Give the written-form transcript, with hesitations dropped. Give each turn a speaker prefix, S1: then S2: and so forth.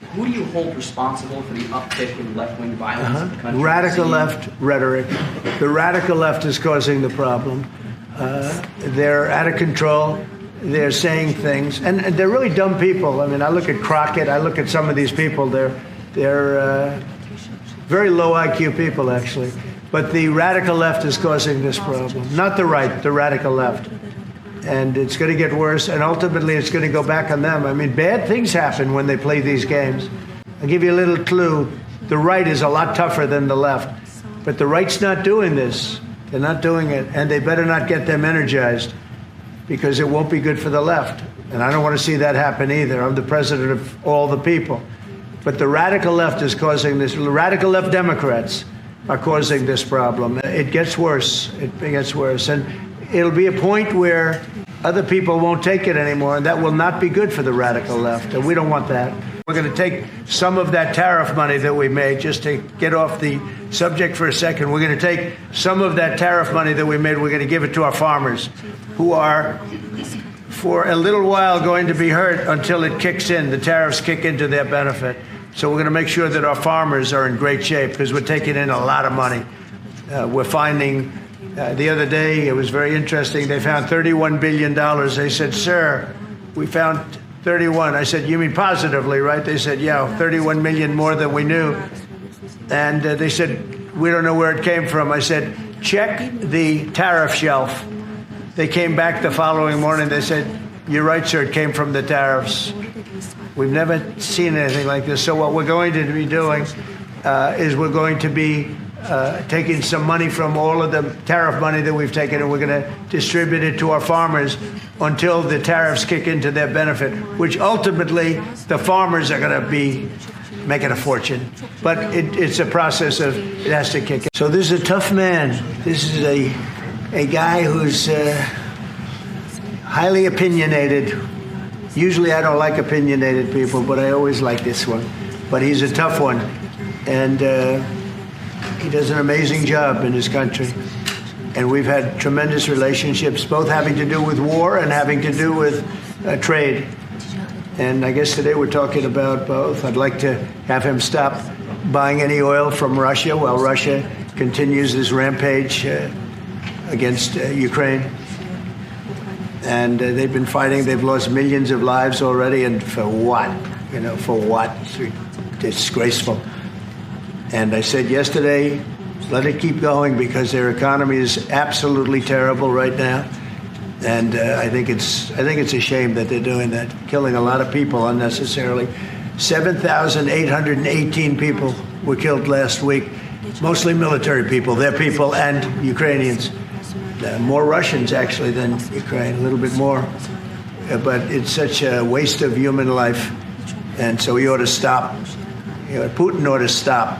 S1: Who do you hold responsible for the uptick in left-wing violence in the country?
S2: Radical left rhetoric. The radical left is causing the problem. They're out of control. They're saying things, and they're really dumb people. I mean, I look at Crockett. I look at some of these people. They're very low IQ people, actually. But the radical left is causing this problem, not the right, the radical left. And it's going to get worse, and ultimately it's going to go back on them. I mean, bad things happen when they play these games. I'll give you a little clue. The right is a lot tougher than the left. But the right's not doing this. They're not doing it, and they better not get them energized, because it won't be good for the left. And I don't want to see that happen either. I'm the president of all the people. But the radical left is causing this. Radical left Democrats are causing this problem. It gets worse. It gets worse. And it'll be a point where other people won't take it anymore, and that will not be good for the radical left. And we don't want that. We're going to take some of that tariff money that we made, just to get off the subject for a second. We're going to take some of that tariff money that we made, we're going to give it to our farmers, who are, for a little while, going to be hurt until it kicks in. The tariffs kick into their benefit. So we're going to make sure that our farmers are in great shape, because we're taking in a lot of money. We're finding, the other day, it was very interesting, they found $31 billion. They said, sir, we found 31. I said, you mean positively, right? They said, yeah, 31 million more than we knew. And they said, we don't know where it came from. I said, check the tariff shelf. They came back the following morning. They said, you're right, sir, it came from the tariffs. We've never seen anything like this. So what we're going to be doing is we're going to be taking some money from all of the tariff money that we've taken, and we're going to distribute it to our farmers until the tariffs kick into their benefit, which ultimately the farmers are going to be making a fortune. But it's a process of, it has to kick in. So this is a tough man. This is a guy who's highly opinionated. Usually I don't like opinionated people, but I always like this one. But he's a tough one. And he does an amazing job in his country. And we've had tremendous relationships, both having to do with war and having to do with trade. And I guess today we're talking about both. I'd like to have him stop buying any oil from Russia while Russia continues this rampage against Ukraine. And they've been fighting. They've lost millions of lives already. And for what? You know, for what? It's disgraceful. And I said yesterday, let it keep going, because their economy is absolutely terrible right now. And I think it's a shame that they're doing that, killing a lot of people unnecessarily. 7,818 people were killed last week, mostly military people, their people, and Ukrainians. More Russians, actually, than Ukraine, a little bit more. But it's such a waste of human life. And so he ought to stop. Putin ought to stop.